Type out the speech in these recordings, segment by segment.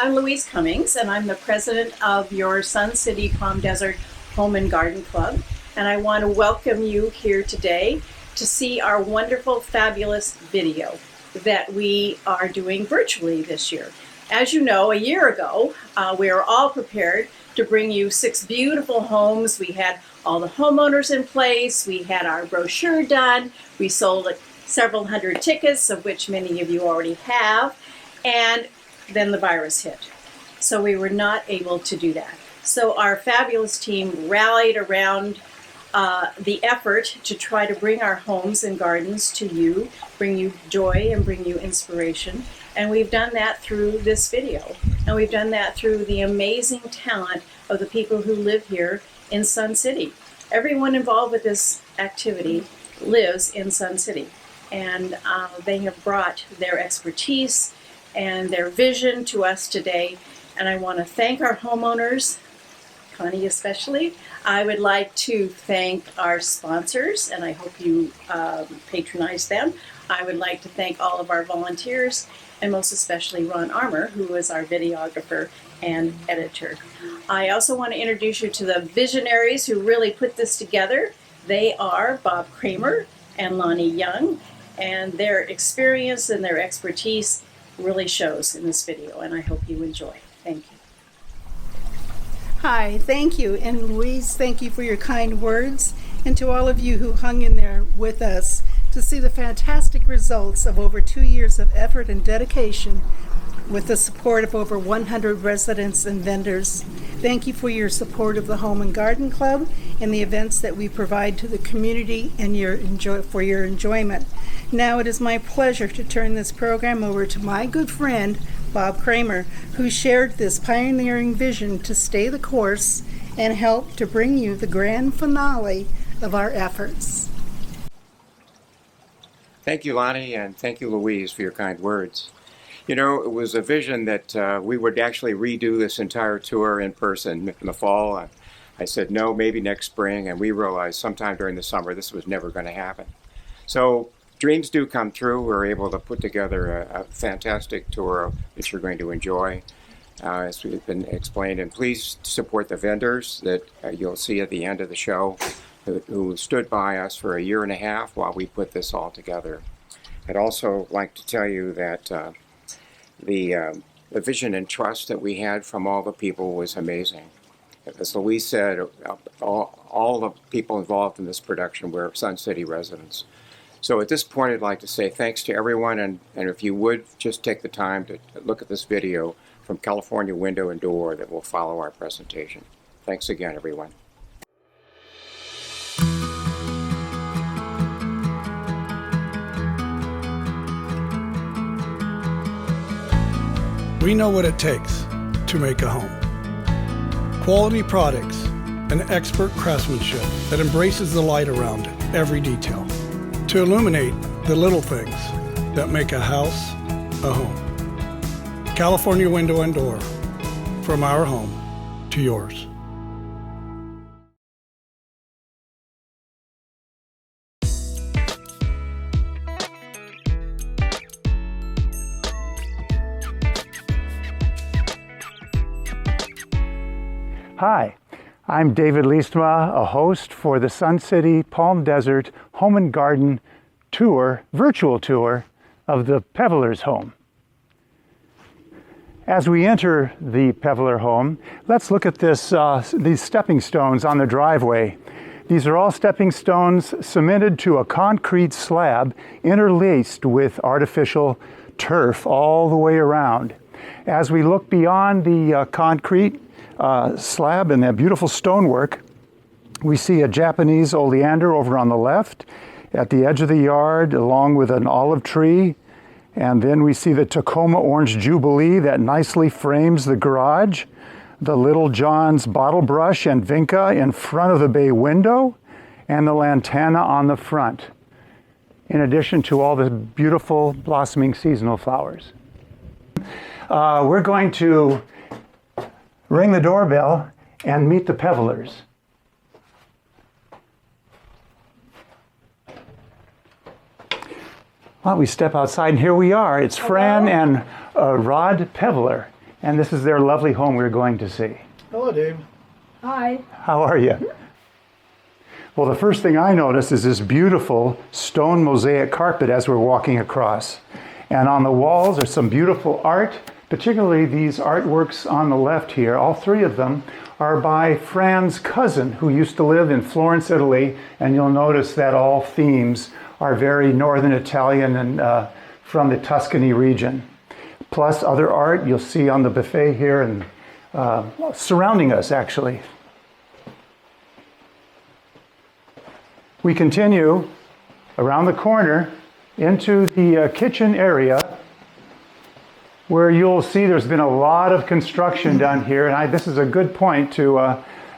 I'm Louise Cummings, and I'm the president of your Sun City Palm Desert Home and Garden Club. And I want to welcome you here today to see our wonderful, fabulous video that we are doing virtually this year. As you know, a year ago, we were all prepared to bring you 6 beautiful homes. We had all the homeowners in place. We had our brochure done. We sold several hundred tickets, of which many of you already have. And then the virus hit. So we were not able to do that. So our fabulous team rallied around the effort to try to bring our homes and gardens to you, bring you joy and bring you inspiration. And we've done that through this video. And we've done that through the amazing talent of the people who live here in Sun City. Everyone involved with this activity lives in Sun City. And they have brought their expertise and their vision to us today. And I want to thank our homeowners, Connie especially. I would like to thank our sponsors, and I hope you patronize them. I would like to thank all of our volunteers, and most especially Ron Armour, who is our videographer and editor. I also want to introduce you to the visionaries who really put this together. They are Bob Kramer and Lonnie Young, and their experience and their expertise really shows in this video, and I hope you enjoy. Thank you. Hi, thank you. And Louise, thank you for your kind words. And to all of you who hung in there with us to see the fantastic results of over 2 years of effort and dedication with the support of over 100 residents and vendors. Thank you for your support of the Home and Garden Club and the events that we provide to the community and for your enjoyment. Now it is my pleasure to turn this program over to my good friend, Bob Kramer, who shared this pioneering vision to stay the course and help to bring you the grand finale of our efforts. Thank you, Lonnie, and thank you, Louise, for your kind words. You know, it was a vision that we would actually redo this entire tour in person in the fall. I said, no, maybe next spring, and we realized sometime during the summer this was never going to happen. So dreams do come true. We're able to put together a fantastic tour that you're going to enjoy, as we've been explained. And please support the vendors that you'll see at the end of the show who stood by us for a year and a half while we put this all together. I'd also like to tell you that the vision and trust that we had from all the people was amazing. As Louise said, all the people involved in this production were Sun City residents. So at this point, I'd like to say thanks to everyone, and if you would just take the time to look at this video from California Window and Door that will follow our presentation. Thanks again, everyone. We know what it takes to make a home. Quality products and expert craftsmanship that embraces the light around it, every detail, to illuminate the little things that make a house a home. California Window and Door, from our home to yours. Hi, I'm David Liestma, a host for the Sun City Palm Desert Home and Garden Tour, virtual tour of the Pevelers home. As we enter the Peveler home, let's look at these stepping stones on the driveway. These are all stepping stones cemented to a concrete slab interlaced with artificial turf all the way around. As we look beyond the concrete slab and that beautiful stonework, we see a Japanese oleander over on the left at the edge of the yard, along with an olive tree. And then we see the Tacoma Orange Jubilee that nicely frames the garage, the Little John's bottle brush and vinca in front of the bay window, and the lantana on the front, in addition to all the beautiful blossoming seasonal flowers. We're going to ring the doorbell and meet the Pevelers. Well, we step outside and here we are. It's Fran and Rod Peveler. And this is their lovely home we're going to see. Hello, Dave. Hi. How are you? Well, the first thing I noticed is this beautiful stone mosaic carpet as we're walking across. And on the walls are some beautiful art, particularly these artworks on the left here. All three of them are by Fran's cousin, who used to live in Florence, Italy. And you'll notice that all themes are very northern Italian and from the Tuscany region. Plus other art you'll see on the buffet here and surrounding us, actually. We continue around the corner into the kitchen area, where you'll see there's been a lot of construction done here. And this is a good point to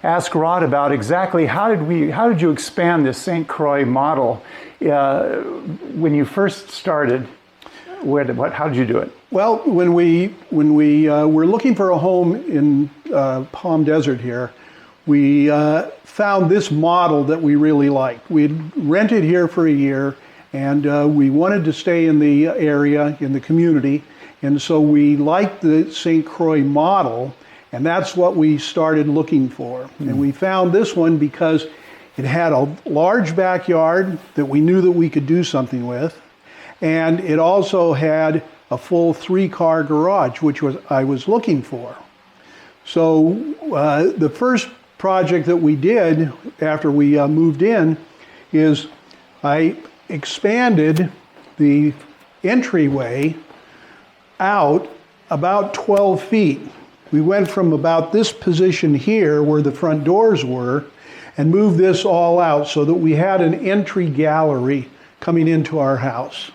ask Rod about exactly how did you expand this St. Croix model when you first started? How did you do it? Well, when we were looking for a home in Palm Desert here, we found this model that we really liked. We'd rented here for a year, and we wanted to stay in the area, in the community, and so we liked the St. Croix model, and that's what we started looking for. And we found this one because it had a large backyard that we knew that we could do something with, and it also had a full 3-car garage, which I was looking for. So the first project that we did after we moved in is I expanded the entryway out about 12 feet. We went from about this position here where the front doors were and moved this all out so that we had an entry gallery coming into our house.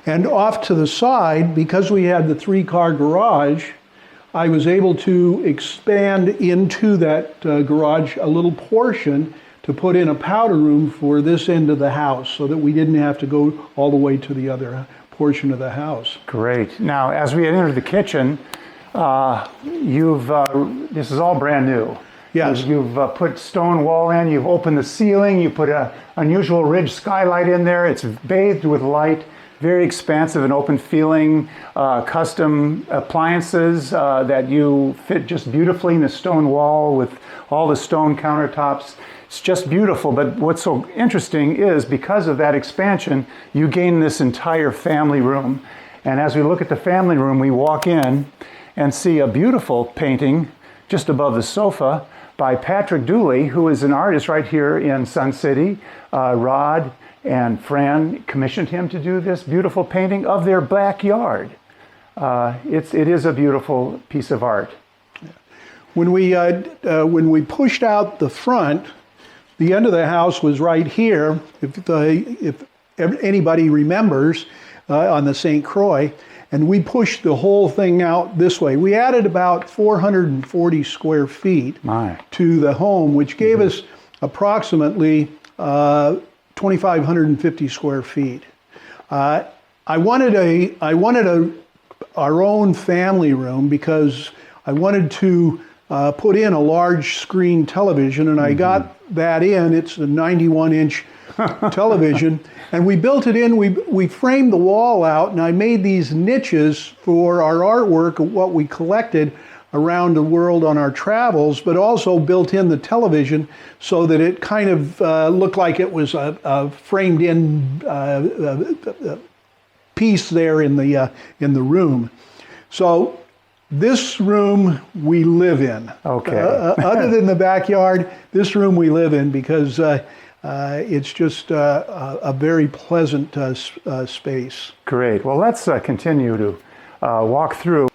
And off to the side, because we had the 3-car garage, I was able to expand into that garage a little portion to put in a powder room for this end of the house so that we didn't have to go all the way to the other portion of the house. Great. Now, as we enter the kitchen, this is all brand new. Yes. You've put stone wall in, you've opened the ceiling, you put an unusual ridge skylight in there. It's bathed with light. Very expansive and open feeling, custom appliances that you fit just beautifully in the stone wall with all the stone countertops. It's just beautiful, but what's so interesting is because of that expansion, you gain this entire family room. And as we look at the family room, we walk in and see a beautiful painting just above the sofa by Patrick Dooley, who is an artist right here in Sun City. Rod and Fran commissioned him to do this beautiful painting of their backyard. It is a beautiful piece of art. When we pushed out the front, the end of the house was right here. If anybody remembers, on the St. Croix, and we pushed the whole thing out this way. We added about 440 square feet to the home, which gave us approximately 2,550 square feet. I wanted our own family room because I wanted to put in a large screen television, and I got that in. It's a 91-inch television, and we built it in. We framed the wall out, and I made these niches for our artwork of what we collected around the world on our travels, but also built in the television so that it kind of looked like it was a framed in piece there in the room. So this room we live in. Okay. Other than the backyard, this room we live in because it's just a very pleasant space. Great. Well, let's continue to walk through.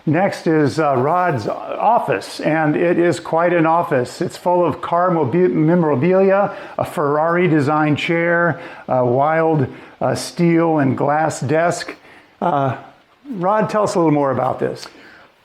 Next is Rod's office, and it is quite an office. It's full of car memorabilia, a Ferrari-designed chair, a wild steel and glass desk. Rod, tell us a little more about this.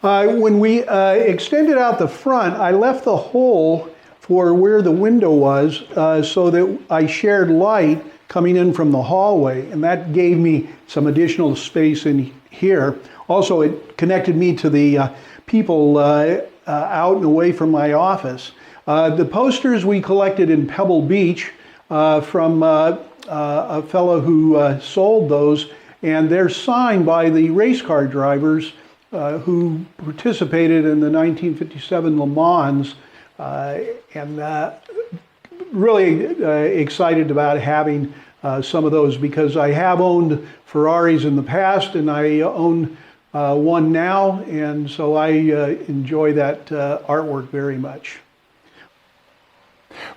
When we extended out the front, I left the hole for where the window was so that I shared light coming in from the hallway, and that gave me some additional space in here. Also, it connected me to the people out and away from my office. The posters we collected in Pebble Beach from a fellow who sold those, and they're signed by the race car drivers who participated in the 1957 Le Mans, and really excited about having some of those, because I have owned Ferraris in the past and I own one now, and so I enjoy that artwork very much.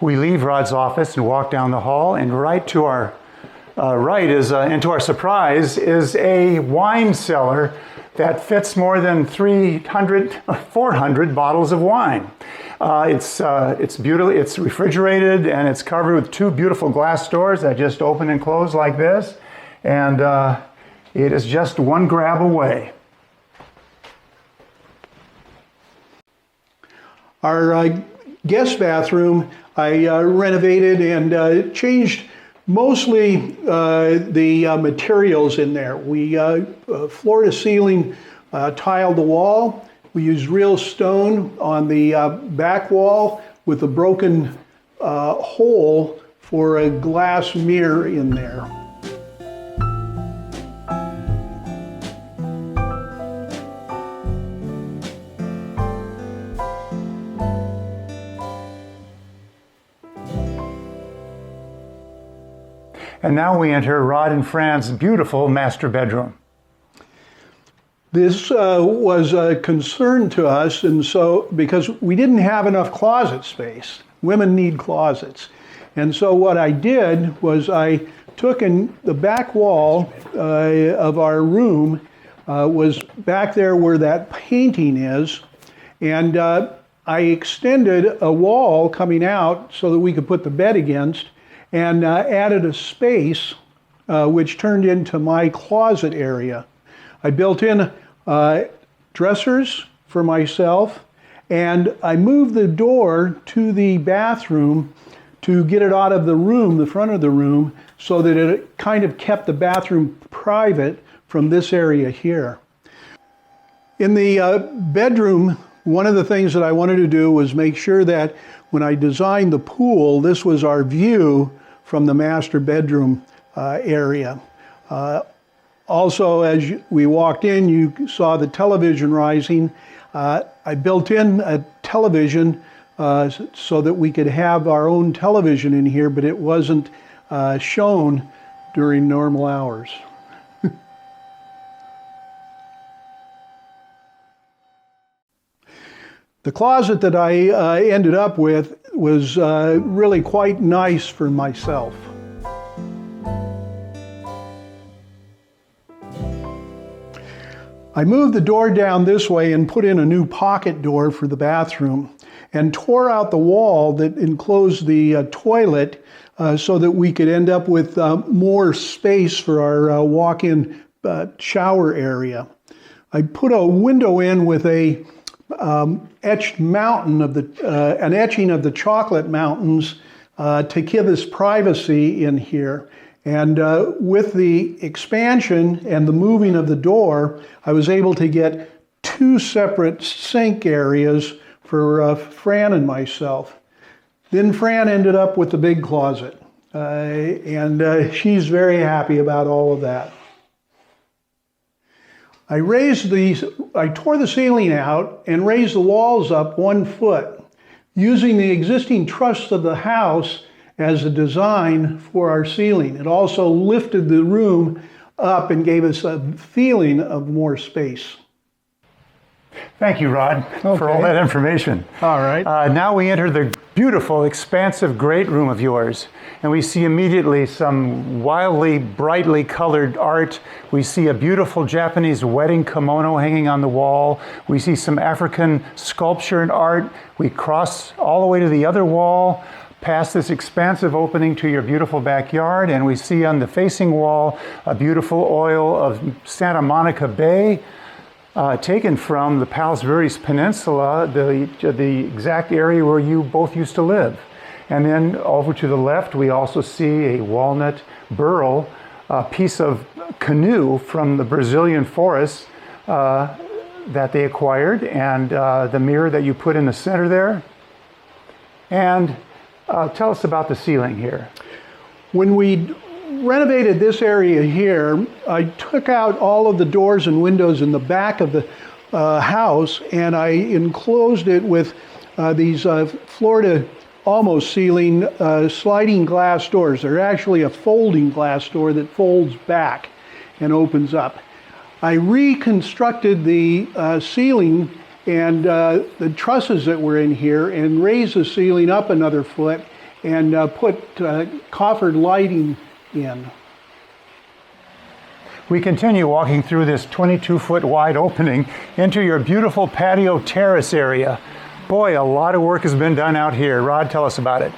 We leave Rod's office and walk down the hall, and right to our right is, and to our surprise, is a wine cellar that fits more than 400 bottles of wine. It's beautiful. It's refrigerated, and it's covered with two beautiful glass doors that just open and close like this, and it is just one grab away. Our guest bathroom, I renovated and changed mostly the materials in there. We floor to ceiling tiled the wall. We used real stone on the back wall with a broken hole for a glass mirror in there. And now we enter Rod and Fran's beautiful master bedroom. This was a concern to us, and so because we didn't have enough closet space. Women need closets. And so what I did was I took in the back wall of our room, was back there where that painting is, and I extended a wall coming out so that we could put the bed against, and added a space which turned into my closet area. I built in dressers for myself, and I moved the door to the bathroom to get it out of the room, the front of the room, so that it kind of kept the bathroom private from this area here. In the bedroom, one of the things that I wanted to do was make sure that when I designed the pool, this was our view from the master bedroom area. Also, as we walked in, you saw the television rising. I built in a television so that we could have our own television in here, but it wasn't shown during normal hours. The closet that I ended up with was really quite nice for myself. I moved the door down this way and put in a new pocket door for the bathroom, and tore out the wall that enclosed the toilet so that we could end up with more space for our walk-in shower area. I put a window in with a etched mountain of an etching of the chocolate mountains to give us privacy in here. And with the expansion and the moving of the door, I was able to get two separate sink areas for Fran and myself. Then Fran ended up with the big closet, and she's very happy about all of that. I tore the ceiling out and raised the walls up 1 foot, using the existing truss of the house as a design for our ceiling. It also lifted the room up and gave us a feeling of more space. Thank you, Rod, for all that information. All right. Now we enter the beautiful, expansive, great room of yours, and we see immediately some wildly, brightly colored art. We see a beautiful Japanese wedding kimono hanging on the wall. We see some African sculpture and art. We cross all the way to the other wall, past this expansive opening to your beautiful backyard, and we see on the facing wall a beautiful oil of Santa Monica Bay, taken from the Palos Verdes Peninsula, the exact area where you both used to live. And then over to the left, we also see a walnut burl, a piece of canoe from the Brazilian forest that they acquired, and the mirror that you put in the center there. And tell us about the ceiling here. When we renovated this area here, I took out all of the doors and windows in the back of the house, and I enclosed it with these Florida almost ceiling sliding glass doors. They're actually a folding glass door that folds back and opens up. I reconstructed the ceiling and the trusses that were in here and raised the ceiling up another foot and put coffered lighting in. We continue walking through this 22-foot wide opening into your beautiful patio terrace area. Boy, a lot of work has been done out here. Rod, tell us about it.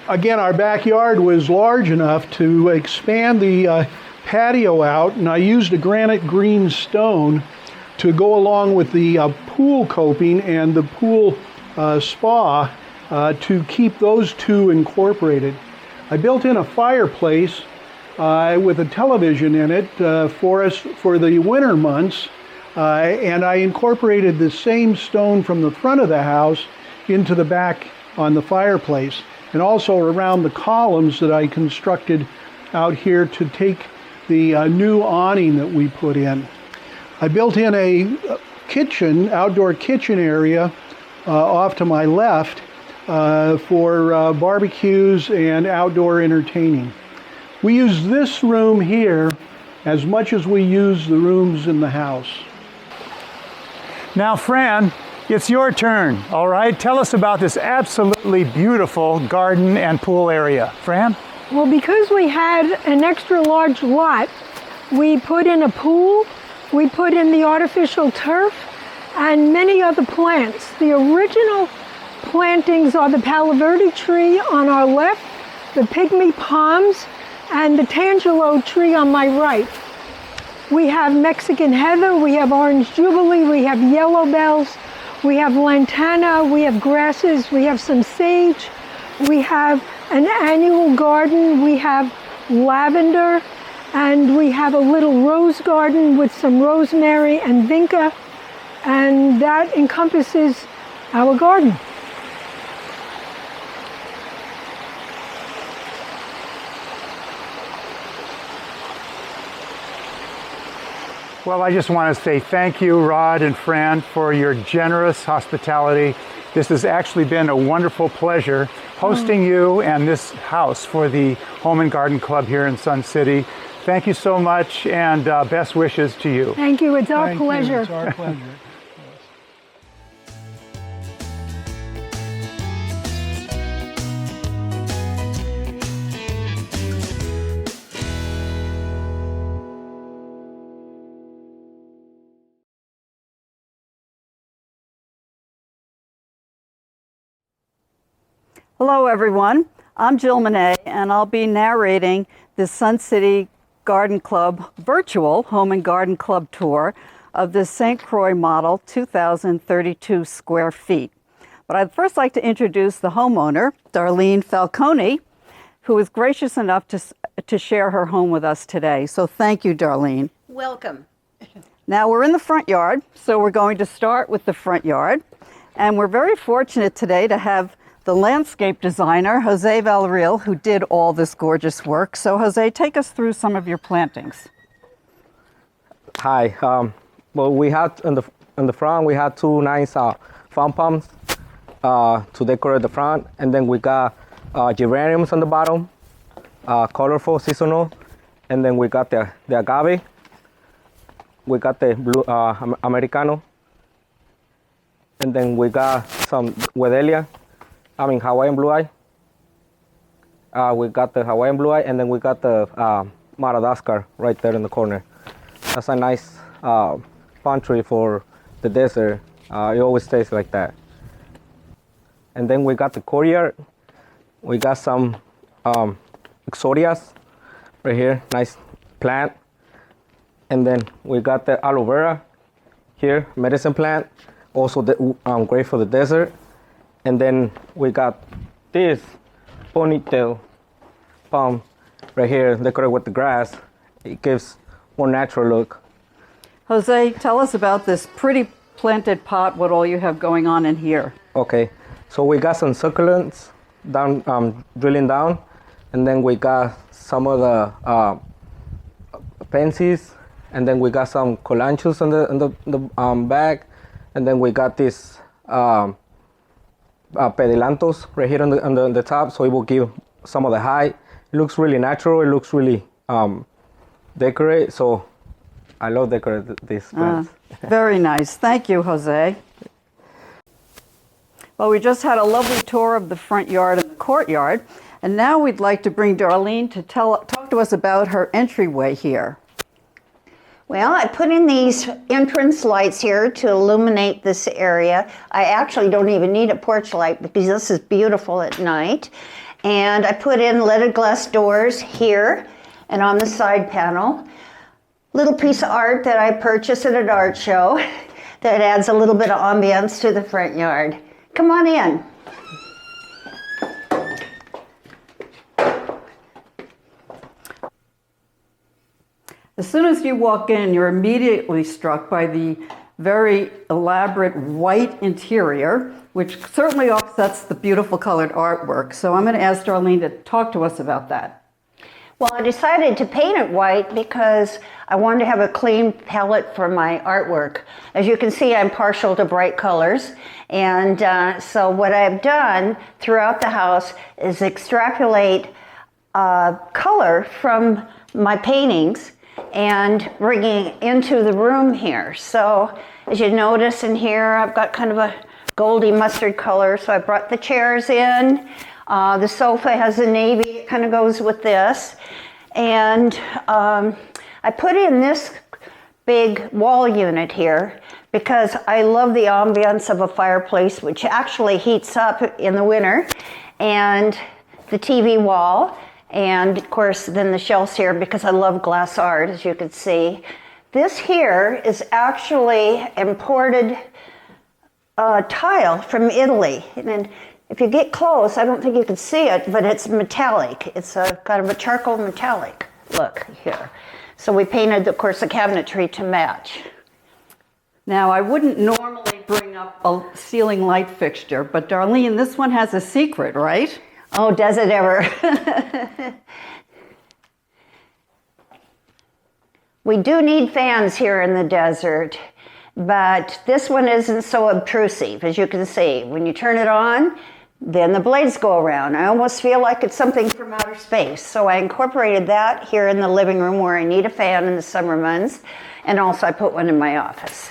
Again, our backyard was large enough to expand the patio out, and I used a granite green stone to go along with the pool coping and the pool spa to keep those two incorporated. I built in a fireplace with a television in it for us for the winter months, and I incorporated the same stone from the front of the house into the back on the fireplace, and also around the columns that I constructed out here to take the new awning that we put in. I built in a kitchen, outdoor kitchen area off to my left for barbecues and outdoor entertaining. We use this room here as much as we use the rooms in the house. Now, Fran, it's your turn, all right? Tell us about this absolutely beautiful garden and pool area. Fran? Well, because we had an extra large lot, we put in a pool, we put in the artificial turf, and many other plants. The original plantings are the Palo Verde tree on our left, the pygmy palms, and the Tangelo tree on my right. We have Mexican heather, we have orange jubilee, we have yellow bells, we have lantana, we have grasses, we have some sage, we have an annual garden, we have lavender, and we have a little rose garden with some rosemary and vinca, and that encompasses our garden. Well, I just want to say thank you, Rod and Fran, for your generous hospitality. This has actually been a wonderful pleasure hosting you and this house for the Home and Garden Club here in Sun City. Thank you so much, and best wishes to you. Thank you, it's our Thank you. pleasure. It's our pleasure. Hello everyone, I'm Jill Monet, and I'll be narrating the Sun City Garden Club virtual Home and Garden Club tour of the St. Croix model, 2,032 square feet. But I'd first like to introduce the homeowner, Darlene Falcone, who was gracious enough to share her home with us today. So thank you, Darlene. Welcome. Now we're in the front yard, so we're going to start with the front yard. And we're very fortunate today to have the landscape designer, Jose Villarreal, who did all this gorgeous work. So Jose, take us through some of your plantings. Hi. Well, we had in the front, we had two nice farm palms to decorate the front, and then we got geraniums on the bottom, colorful, seasonal, and then we got the agave. We got the blue Americano, and then we got some Hawaiian blue eye. We got the Hawaiian blue eye, and then we got the Madagascar right there in the corner. That's a nice palm tree for the desert. It always stays like that. And then we got the courtyard. We got some Exotias right here, nice plant. And then we got the aloe vera here, medicine plant, also great for the desert. And then we got this ponytail palm right here, decorated with the grass. It gives more natural look. Jose, tell us about this pretty planted pot, what all you have going on in here. Okay, so we got some succulents down, drilling down, and then we got some of the pansies and then we got some colanchos on the back, and then we got this pedilantos right here on the top, so it will give some of the height. It looks really natural. It looks really decorate. So I love decorate these plants. Very nice. Thank you, Jose. Well, we just had a lovely tour of the front yard and the courtyard, and now we'd like to bring Darlene to talk to us about her entryway here. Well, I put in these entrance lights here to illuminate this area. I actually don't even need a porch light because this is beautiful at night. And I put in leaded glass doors here and on the side panel. Little piece of art that I purchased at an art show that adds a little bit of ambiance to the front yard. Come on in. As soon as you walk in, you're immediately struck by the very elaborate white interior, which certainly offsets the beautiful colored artwork. So I'm going to ask Darlene to talk to us about that. Well, I decided to paint it white because I wanted to have a clean palette for my artwork. As you can see, I'm partial to bright colors. And so what I've done throughout the house is extrapolate color from my paintings and bringing it into the room here. So as you notice in here, I've got kind of a goldy mustard color. So I brought the chairs in. The sofa has a navy, it kind of goes with this. And I put in this big wall unit here because I love the ambiance of a fireplace, which actually heats up in the winter, and the TV wall. And of course, then the shelves here, because I love glass art, as you can see. This here is actually imported tile from Italy. And if you get close, I don't think you can see it, but it's metallic. It's a kind of a charcoal metallic look here. So we painted, of course, the cabinetry to match. Now, I wouldn't normally bring up a ceiling light fixture, but Darlene, this one has a secret, right? Oh, does it ever? We do need fans here in the desert, but this one isn't so obtrusive, as you can see. When you turn it on, then the blades go around. I almost feel like it's something from outer space. So I incorporated that here in the living room where I need a fan in the summer months, and also I put one in my office.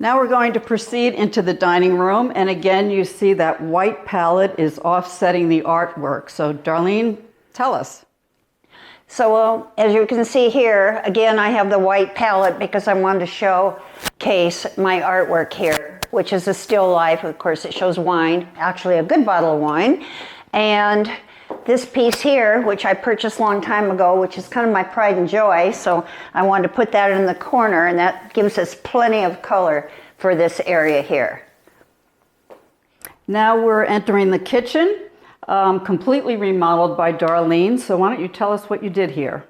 Now we're going to proceed into the dining room, and again you see that white palette is offsetting the artwork. So Darlene, tell us. So as you can see here, again I have the white palette because I wanted to showcase my artwork here, which is a still life. Of course it shows wine, actually a good bottle of wine. And this piece here, which I purchased a long time ago, which is kind of my pride and joy, so I wanted to put that in the corner, and that gives us plenty of color for this area here. Now we're entering the kitchen, completely remodeled by Darlene. So why don't you tell us what you did here?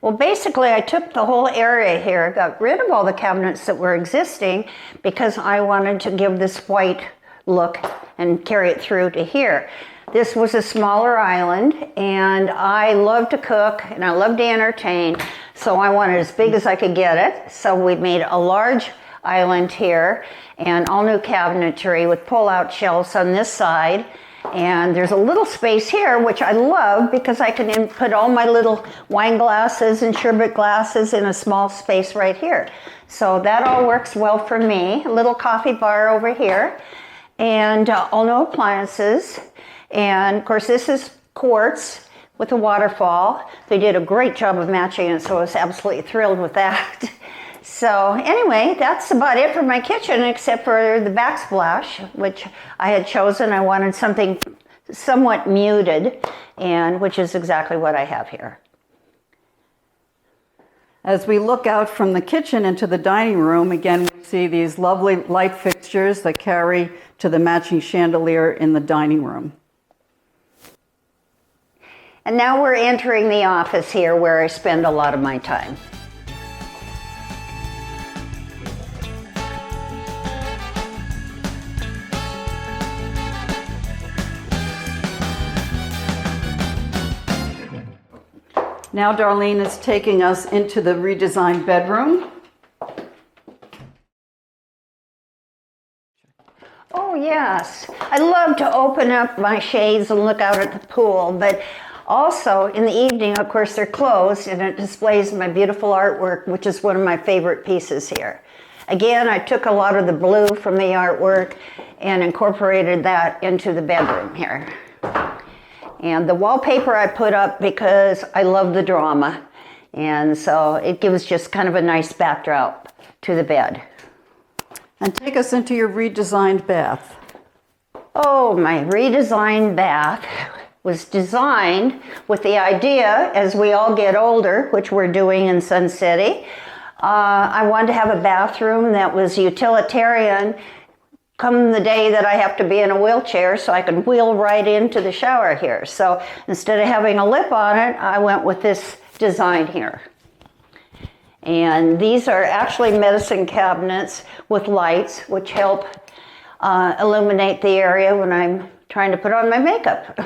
Well, basically, I took the whole area here, got rid of all the cabinets that were existing because I wanted to give this white look and carry it through to here. This was a smaller island, and I love to cook and I love to entertain, so I wanted as big as I could get it. So we made a large island here and all new cabinetry with pull-out shelves on this side. And there's a little space here, which I love because I can put all my little wine glasses and sherbet glasses in a small space right here. So that all works well for me. A little coffee bar over here, and all new appliances. And of course, this is quartz with a waterfall. They did a great job of matching it, so I was absolutely thrilled with that. So anyway, that's about it for my kitchen, except for the backsplash, which I had chosen. I wanted something somewhat muted, and which is exactly what I have here. As we look out from the kitchen into the dining room, again, we see these lovely light fixtures that carry to the matching chandelier in the dining room. And now we're entering the office here where I spend a lot of my time. Now Darlene is taking us into the redesigned bedroom. Oh, yes. I love to open up my shades and look out at the pool, but also in the evening, of course, they're closed and it displays my beautiful artwork, which is one of my favorite pieces here. Again, I took a lot of the blue from the artwork and incorporated that into the bedroom here. And the wallpaper I put up because I love the drama. And so it gives just kind of a nice backdrop to the bed. And take us into your redesigned bath. Oh, my redesigned bath was designed with the idea, as we all get older, which we're doing in Sun City, I wanted to have a bathroom that was utilitarian come the day that I have to be in a wheelchair so I can wheel right into the shower here. So instead of having a lip on it, I went with this design here. And these are actually medicine cabinets with lights, which help illuminate the area when I'm trying to put on my makeup.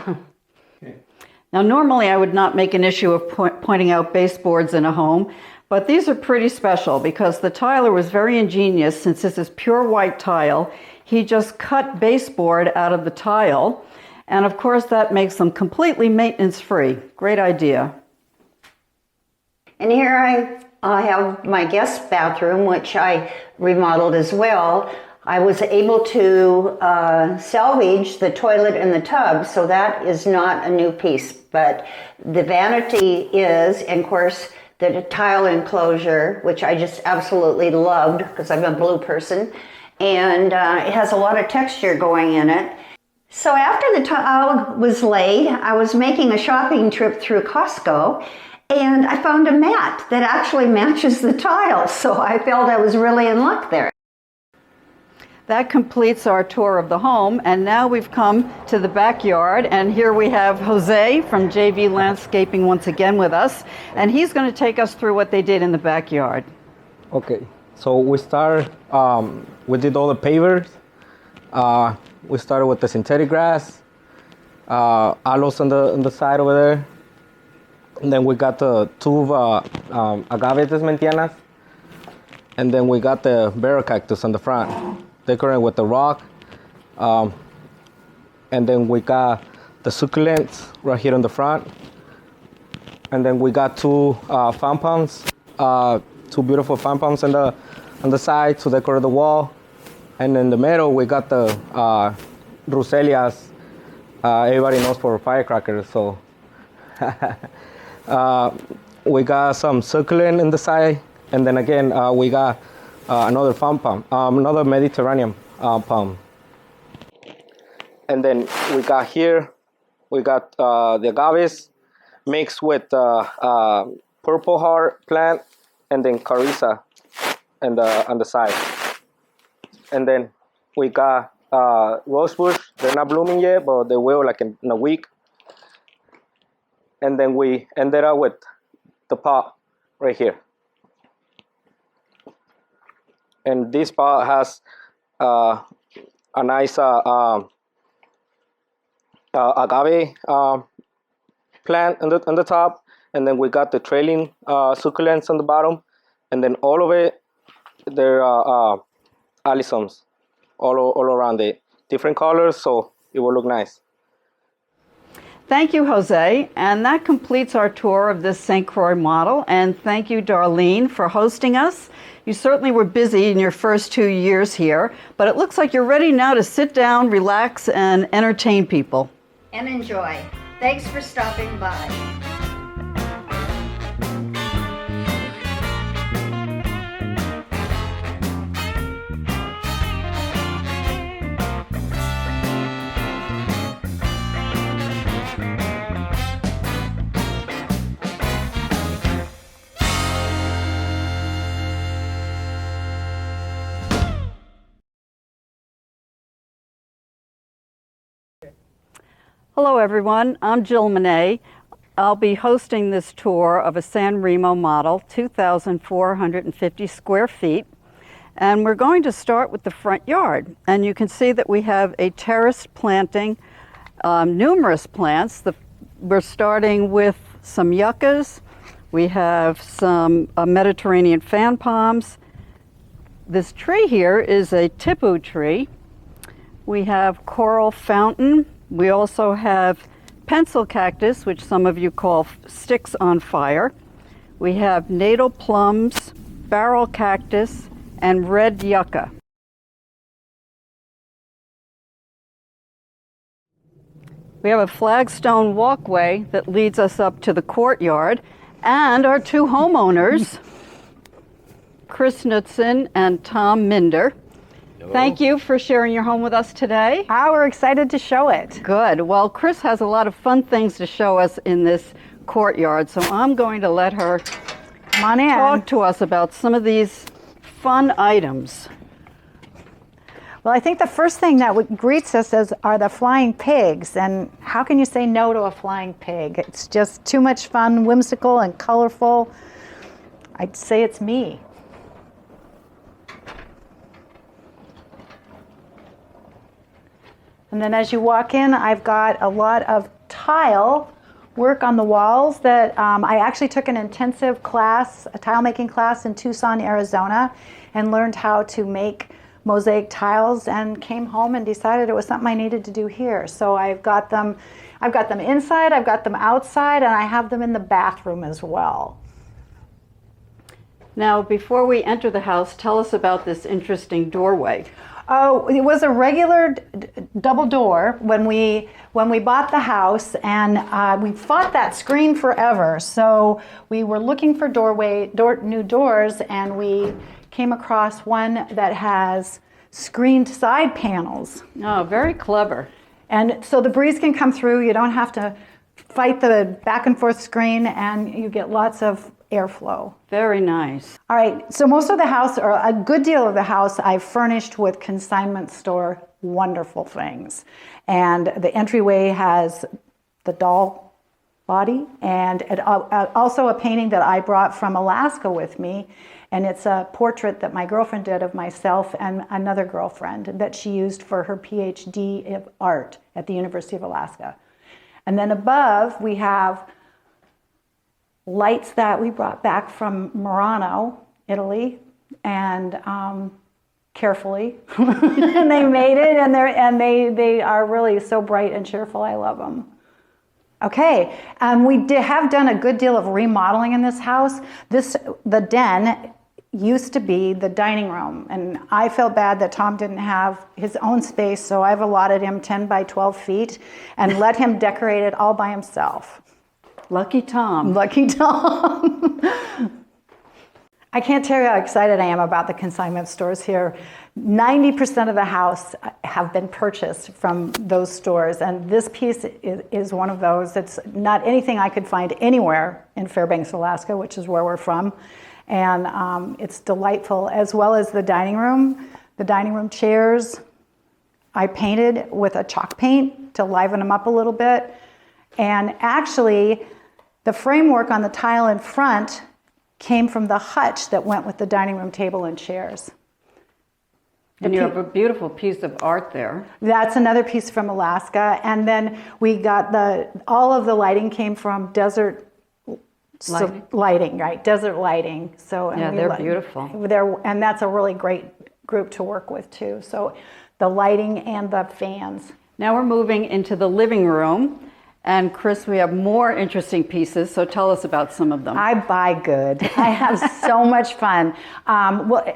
Now, normally I would not make an issue of pointing out baseboards in a home, but these are pretty special because the tiler was very ingenious. Since this is pure white tile, he just cut baseboard out of the tile, and of course that makes them completely maintenance-free. Great idea. And here I have my guest bathroom, which I remodeled as well. I was able to salvage the toilet and the tub, so that is not a new piece. But the vanity is, and of course, the tile enclosure, which I just absolutely loved because I'm a blue person, and it has a lot of texture going in it. So after the tile was laid, I was making a shopping trip through Costco, and I found a mat that actually matches the tile, so I felt I was really in luck there. That completes our tour of the home, and now we've come to the backyard, and here we have Jose from JV Landscaping once again with us, and he's going to take us through what they did in the backyard. Okay, so we did all the pavers. We started with the synthetic grass, aloes on the side over there, and then we got the two agave desmentianas, and then we got the barrel cactus on the front, decorated with the rock, and then we got the succulents right here on the front, and then we got two fan palms, two beautiful fan palms on the side to decorate the wall, and in the middle we got the Ruselias. Everybody knows for firecrackers, so we got some succulent in the side, and then again we got another fan palm, another Mediterranean palm. And then we got here, we got the agaves mixed with purple heart plant, and then carissa on the side. And then we got rosebush. They're not blooming yet, but they will like in a week. And then we ended up with the pot right here. And this pot has a nice agave plant on the top, and then we got the trailing succulents on the bottom, and then all of it, there are alisums all around it, different colors, so it will look nice. Thank you, Jose. And that completes our tour of this St. Croix model. And thank you, Darlene, for hosting us. You certainly were busy in your first 2 years here, but it looks like you're ready now to sit down, relax, and entertain people. And enjoy. Thanks for stopping by. Hello everyone, I'm Jill Monet. I'll be hosting this tour of a San Remo model, 2,450 square feet. And we're going to start with the front yard. And you can see that we have a terraced planting, numerous plants. We're starting with some yuccas We have some Mediterranean fan palms. This tree here is a tipu tree. We have coral fountain. We also have pencil cactus, which some of you call sticks on fire. We have natal plums, barrel cactus, and red yucca. We have a flagstone walkway that leads us up to the courtyard, and our two homeowners, Chris Knudsen and Tom Minder. Hello. Thank you for sharing your home with us today. We're excited to show it. Good. Well, Chris has a lot of fun things to show us in this courtyard, so I'm going to let her Come on in. talk to us about some of these fun items. Well, I think the first thing that greets us are the flying pigs. And how can you say no to a flying pig? It's just too much fun, whimsical, and colorful. I'd say it's me. And then as you walk in, I've got a lot of tile work on the walls that I actually took an intensive class, a tile making class in Tucson, Arizona, and learned how to make mosaic tiles, and came home and decided it was something I needed to do here. So I've got them inside, I've got them outside, and I have them in the bathroom as well. Now, before we enter the house, tell us about this interesting doorway. Oh, it was a regular double door when we bought the house, and we fought that screen forever. So we were looking for new doors, and we came across one that has screened side panels. Oh, very clever. And so the breeze can come through. You don't have to fight the back and forth screen, and you get lots of airflow. Very nice. All right, so most of the house, or a good deal of the house, I've furnished with consignment store wonderful things. And the entryway has the doll body, and also a painting that I brought from Alaska with me. And it's a portrait that my girlfriend did of myself and another girlfriend that she used for her PhD of art at the University of Alaska. And then above, we have lights that we brought back from Murano, Italy, and carefully. And they made it, and they are really so bright and cheerful. I love them. Okay, we have done a good deal of remodeling in this house. The den used to be the dining room, and I felt bad that Tom didn't have his own space, so I've allotted him 10 by 12 feet and let him decorate it all by himself. Lucky Tom. Lucky Tom. I can't tell you how excited I am about the consignment stores here. 90% of the house have been purchased from those stores, and this piece is one of those. It's not anything I could find anywhere in Fairbanks, Alaska, which is where we're from. And it's delightful, as well as the dining room chairs. I painted with a chalk paint to liven them up a little bit. And actually, the framework on the tile in front came from the hutch that went with the dining room table and chairs. And you have a beautiful piece of art there. That's another piece from Alaska. And then we got all of the lighting came from desert lighting, right? Desert lighting. So yeah, they're beautiful. And that's a really great group to work with too. So the lighting and the fans. Now we're moving into the living room. And Chris, we have more interesting pieces, so tell us about some of them. I buy good. I have so much fun. Actually,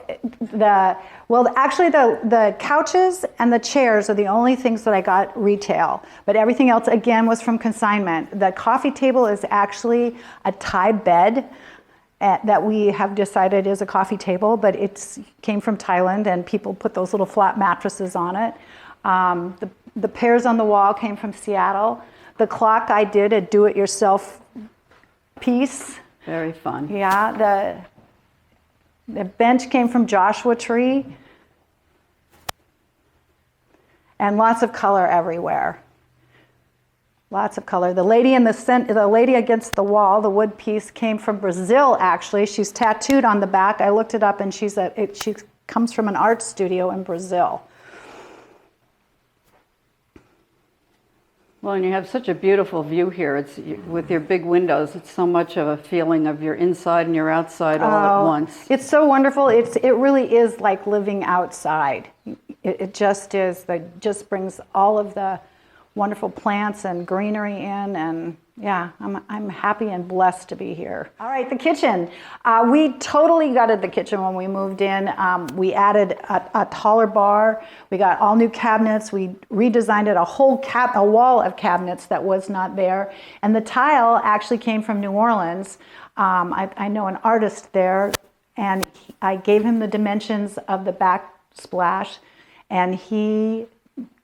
the couches and the chairs are the only things that I got retail, but everything else, again, was from consignment. The coffee table is actually a Thai bed that we have decided is a coffee table, but it came from Thailand, and people put those little flat mattresses on it. The pears on the wall came from Seattle. The clock I did a do-it-yourself piece. Very fun. Yeah, the bench came from Joshua Tree. And lots of color everywhere. Lots of color. The lady against the wall, the wood piece, came from Brazil, actually. She's tattooed on the back. I looked it up, and she comes from an art studio in Brazil. Well, and you have such a beautiful view here. It's with your big windows. It's so much of a feeling of your inside and your outside all at once. It's so wonderful. It really is like living outside. It just is. That just brings all of the wonderful plants and greenery in, and yeah, I'm happy and blessed to be here. All right, the kitchen. We totally gutted the kitchen when we moved in. We added a taller bar. We got all new cabinets. We redesigned it, a wall of cabinets that was not there. And the tile actually came from New Orleans. I know an artist there, and I gave him the dimensions of the backsplash, and he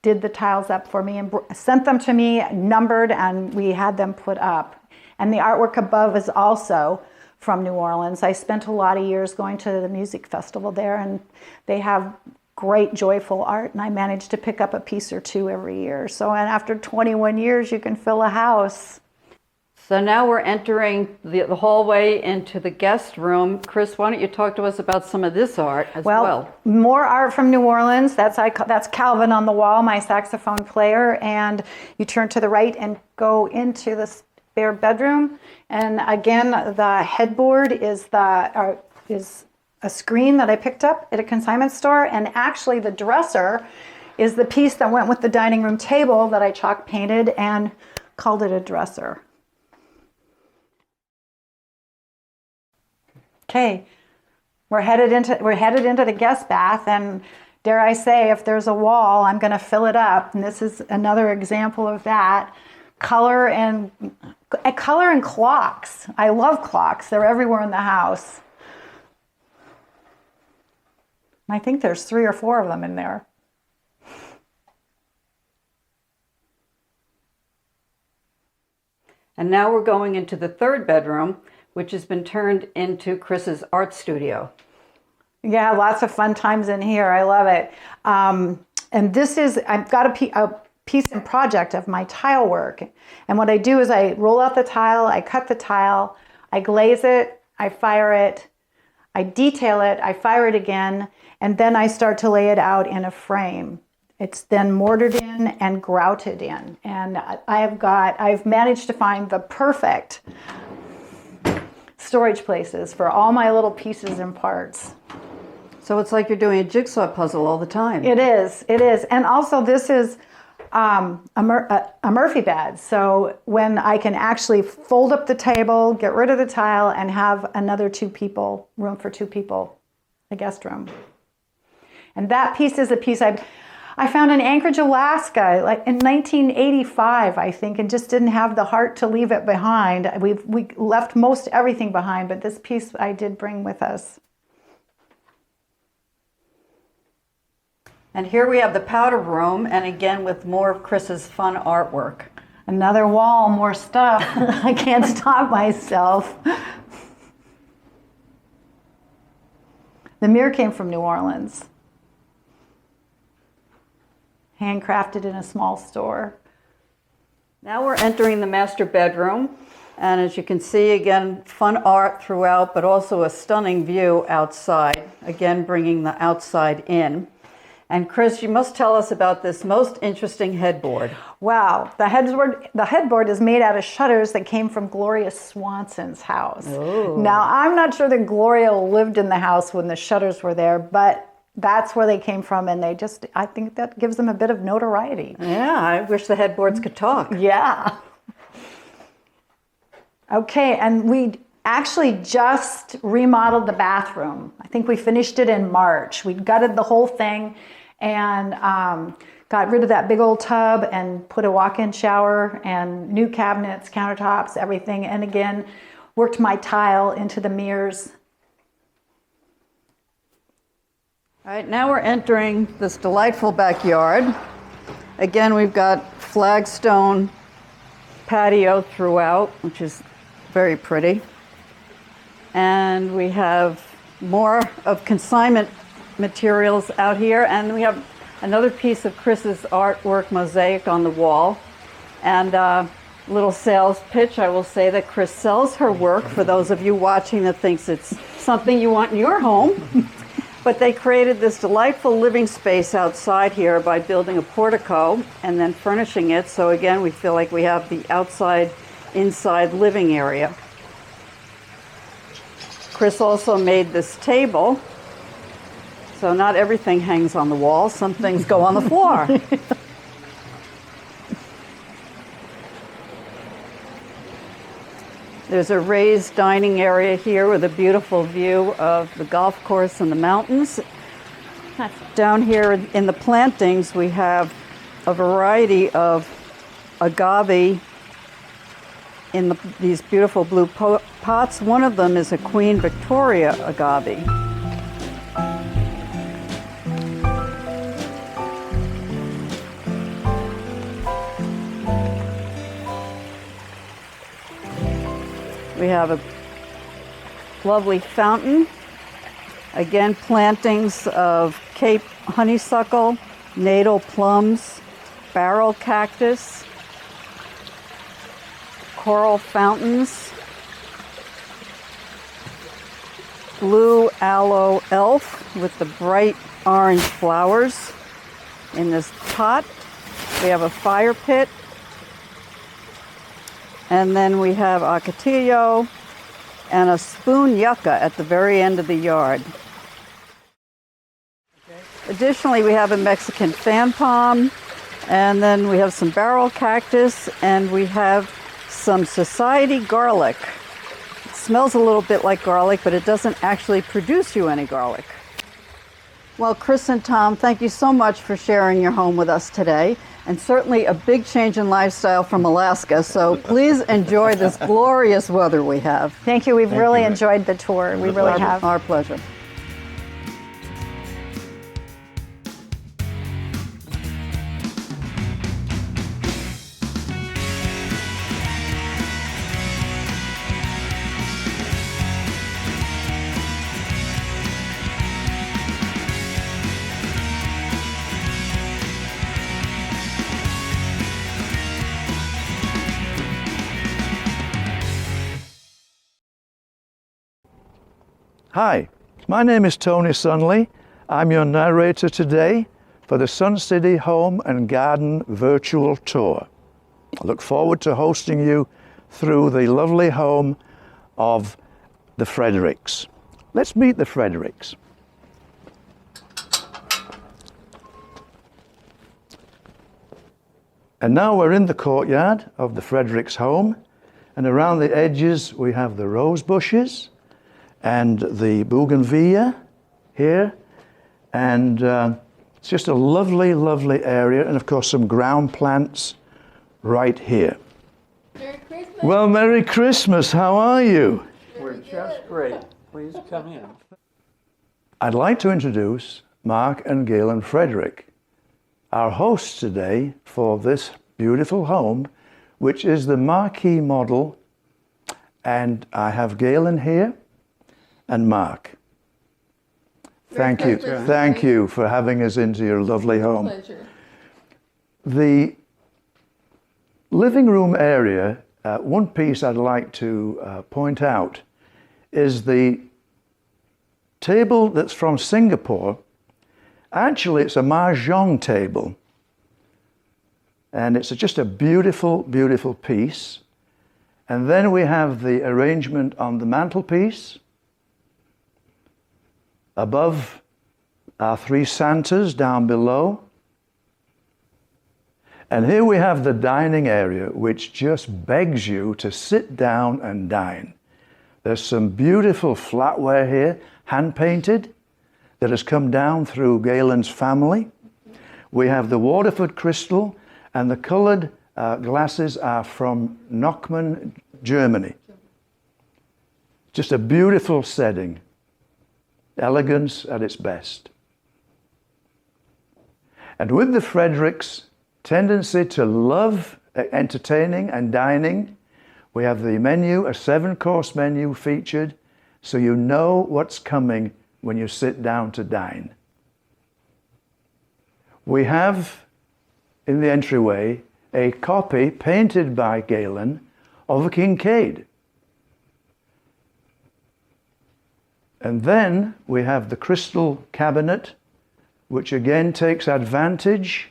did the tiles up for me and sent them to me numbered, and we had them put up. And the artwork above is also from New Orleans. I spent a lot of years going to the music festival there, and they have great, joyful art, and I managed to pick up a piece or two every year. So, and after 21 years, you can fill a house. So now we're entering the hallway into the guest room. Chris, why don't you talk to us about some of this art as well? More art from New Orleans. That's Calvin on the wall, my saxophone player. And you turn to the right and go into the spare bedroom. And again, the headboard is a screen that I picked up at a consignment store. And actually, the dresser is the piece that went with the dining room table that I chalk painted and called it a dresser. Okay, we're headed into the guest bath, and dare I say, if there's a wall, I'm going to fill it up. And this is another example of that. Color and clocks. I love clocks. They're everywhere in the house. I think there's 3 or 4 of them in there. And now we're going into the third bedroom, which has been turned into Chris's art studio. Yeah, lots of fun times in here. I love it. And this is, I've got a piece and project of my tile work. And what I do is I roll out the tile, I cut the tile, I glaze it, I fire it, I detail it, I fire it again, and then I start to lay it out in a frame. It's then mortared in and grouted in. And I've managed to find the perfect storage places for all my little pieces and parts. So it's like you're doing a jigsaw puzzle all the time. It is. And also this is a Murphy bed. So when I can actually fold up the table, get rid of the tile, and have another room for 2 people, a guest room. And that piece is a piece I found in Anchorage, Alaska, like in 1985, I think, and just didn't have the heart to leave it behind. We left most everything behind, but this piece I did bring with us. And here we have the powder room, and again with more of Chris's fun artwork. Another wall, more stuff. I can't stop myself. The mirror came from New Orleans. Handcrafted in a small store. Now we're entering the master bedroom, and as you can see, again, fun art throughout, but also a stunning view outside, again bringing the outside in. And Chris, you must tell us about this most interesting headboard. Wow, the headboard is made out of shutters that came from Gloria Swanson's house. Ooh. Now, I'm not sure that Gloria lived in the house when the shutters were there, but that's where they came from, and I think that gives them a bit of notoriety. Yeah, I wish the headboards could talk. Yeah. Okay, and we actually just remodeled the bathroom. I think we finished it in March. We gutted the whole thing and got rid of that big old tub and put a walk-in shower and new cabinets, countertops, everything. And again, worked my tile into the mirrors. All right, now we're entering this delightful backyard. Again, we've got flagstone patio throughout, which is very pretty. And we have more of consignment materials out here. And we have another piece of Chris's artwork mosaic on the wall. And a little sales pitch, I will say that Chris sells her work for those of you watching that thinks it's something you want in your home. But they created this delightful living space outside here by building a portico and then furnishing it. So again, we feel like we have the outside, inside living area. Chris also made this table. So not everything hangs on the wall. Some things go on the floor. There's a raised dining area here with a beautiful view of the golf course and the mountains. Down here in the plantings, we have a variety of agave in these beautiful blue pots. One of them is a Queen Victoria agave. We have a lovely fountain. Again, plantings of Cape honeysuckle, natal plums, barrel cactus, coral fountains, blue aloe elf with the bright orange flowers in this pot. We have a fire pit. And then we have ocotillo and a spoon yucca at the very end of the yard. Additionally, we have a Mexican fan palm, and then we have some barrel cactus, and we have some society garlic. It smells a little bit like garlic, but it doesn't actually produce you any garlic. Well, Chris and Tom, thank you so much for sharing your home with us today, and certainly a big change in lifestyle from Alaska, so please enjoy this glorious weather we have. Thank you. We've really enjoyed the tour. We really have. Our pleasure. Hi, my name is Tony Sunley. I'm your narrator today for the Sun City Home and Garden Virtual Tour. I look forward to hosting you through the lovely home of the Fredericks. Let's meet the Fredericks. And now we're in the courtyard of the Fredericks home, and around the edges we have the rose bushes and the bougainvillea here, and it's just a lovely, lovely area, and of course some ground plants right here. Merry Christmas. Well, Merry Christmas, how are you? We're just great. Please come in. I'd like to introduce Mark and Galen Frederick, our hosts today for this beautiful home, which is the marquee model, and I have Galen here and Mark. Thank you. Thank you for having us into your lovely home. Pleasure. The living room area, one piece I'd like to point out is the table that's from Singapore. Actually, it's a mahjong table. And it's just a beautiful, beautiful piece. And then we have the arrangement on the mantelpiece. Above are three Santas down below. And here we have the dining area, which just begs you to sit down and dine. There's some beautiful flatware here, hand-painted, that has come down through Galen's family. We have the Waterford crystal, and the colored glasses are from Nockmann, Germany. Just a beautiful setting. Elegance at its best. And with the Fredericks' tendency to love entertaining and dining, we have the menu, a 7-course menu featured, so you know what's coming when you sit down to dine. We have in the entryway a copy painted by Galen of a Kincaid. And then we have the crystal cabinet, which again takes advantage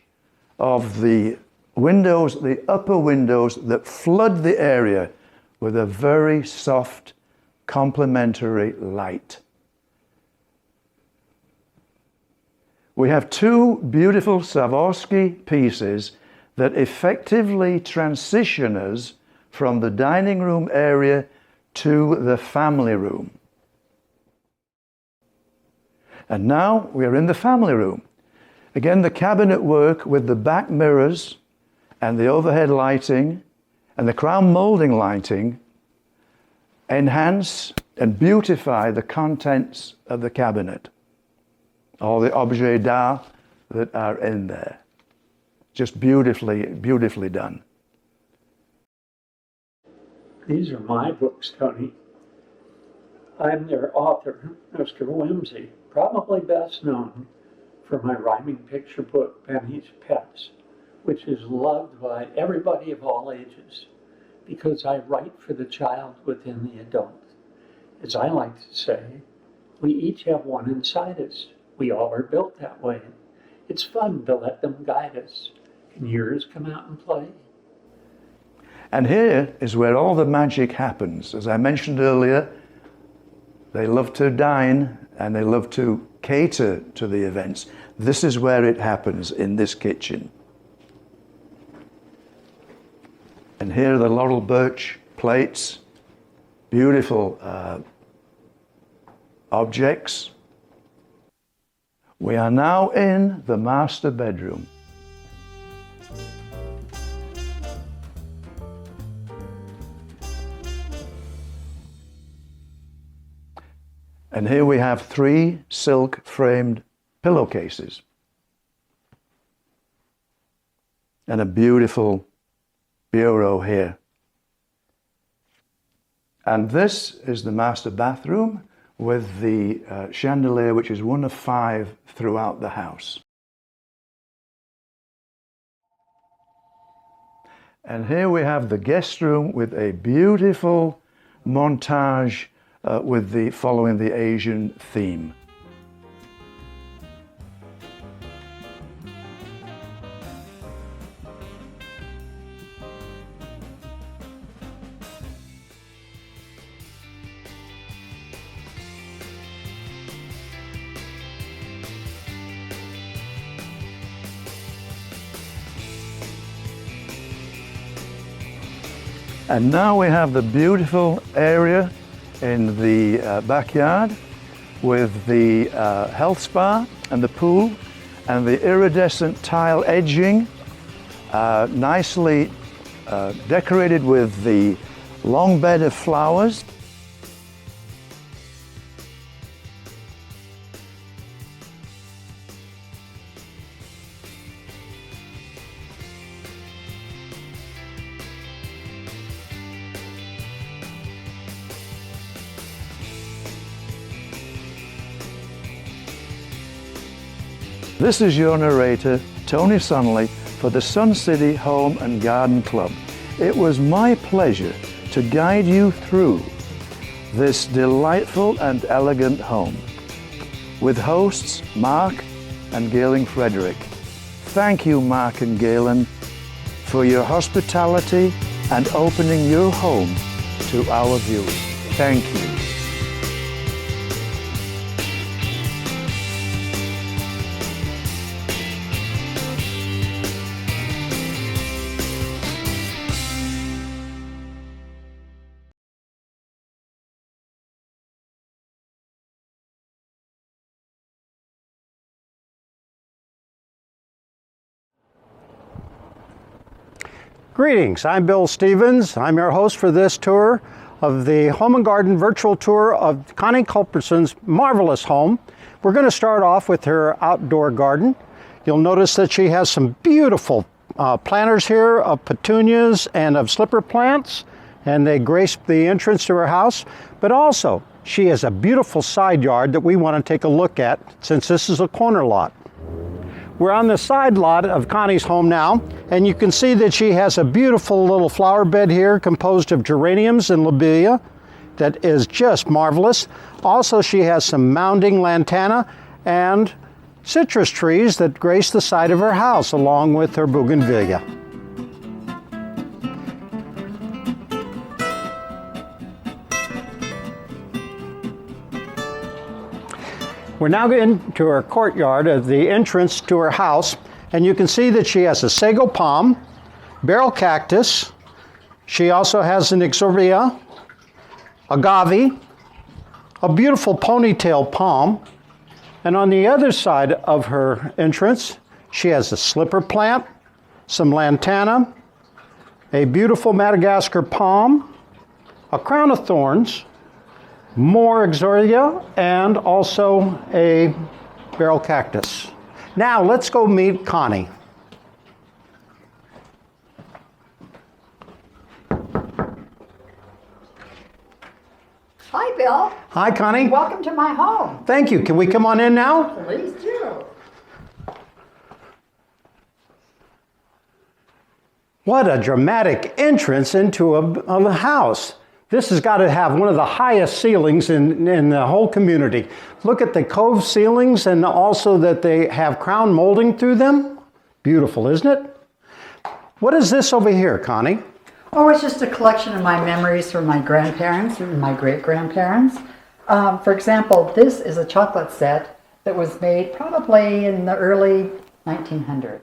of the windows, the upper windows that flood the area with a very soft, complementary light. We have two beautiful Swarovski pieces that effectively transition us from the dining room area to the family room. And now we are in the family room. Again, the cabinet work with the back mirrors and the overhead lighting and the crown molding lighting enhance and beautify the contents of the cabinet. All the objets d'art that are in there. Just beautifully, beautifully done. These are my books, Tony. I'm their author, Mr. Whimsy, probably best known for my rhyming picture book, Benny's Pets, which is loved by everybody of all ages, because I write for the child within the adult. As I like to say, we each have one inside us. We all are built that way. It's fun to let them guide us. Can yours come out and play? And here is where all the magic happens. As I mentioned earlier, they love to dine and they love to cater to the events. This is where it happens, in this kitchen. And here are the laurel birch plates, beautiful objects. We are now in the master bedroom. And here we have 3 silk framed pillowcases. And a beautiful bureau here. And this is the master bathroom with the chandelier, which is one of 5 throughout the house. And here we have the guest room with a beautiful montage following the Asian theme. And now we have the beautiful area in the backyard with the health spa and the pool and the iridescent tile edging, nicely decorated with the long bed of flowers. This is your narrator, Tony Sonley, for the Sun City Home and Garden Club. It was my pleasure to guide you through this delightful and elegant home with hosts Mark and Galen Frederick. Thank you, Mark and Galen, for your hospitality and opening your home to our viewers. Thank you. Greetings, I'm Bill Stevens. I'm your host for this tour of the Home and Garden virtual tour of Connie Culberson's marvelous home. We're going to start off with her outdoor garden. You'll notice that she has some beautiful planters here of petunias and of slipper plants, and they grace the entrance to her house. But also, she has a beautiful side yard that we want to take a look at since this is a corner lot. We're on the side lot of Connie's home now, and you can see that she has a beautiful little flower bed here composed of geraniums and lobelia. that is just marvelous. Also, she has some mounding lantana and citrus trees that grace the side of her house, along with her bougainvillea. We're now into her courtyard of the entrance to her house, and you can see that she has a sago palm, barrel cactus. She also has an exorbia, agave, a beautiful ponytail palm, and on the other side of her entrance, she has a slipper plant, some lantana, a beautiful Madagascar palm, a crown of thorns, more exorbia, and also a barrel cactus. Now let's go meet Connie. Hi, Bill. Hi, Connie. Welcome to my home. Thank you. Can we come on in now? Please do. What a dramatic entrance into a house. This has got to have one of the highest ceilings in the whole community. Look at the cove ceilings, and also that they have crown molding through them. Beautiful, isn't it? What is this over here, Connie? Oh, it's just a collection of my memories from my grandparents and my great-grandparents. For example, this is a chocolate set that was made probably in the early 1900s.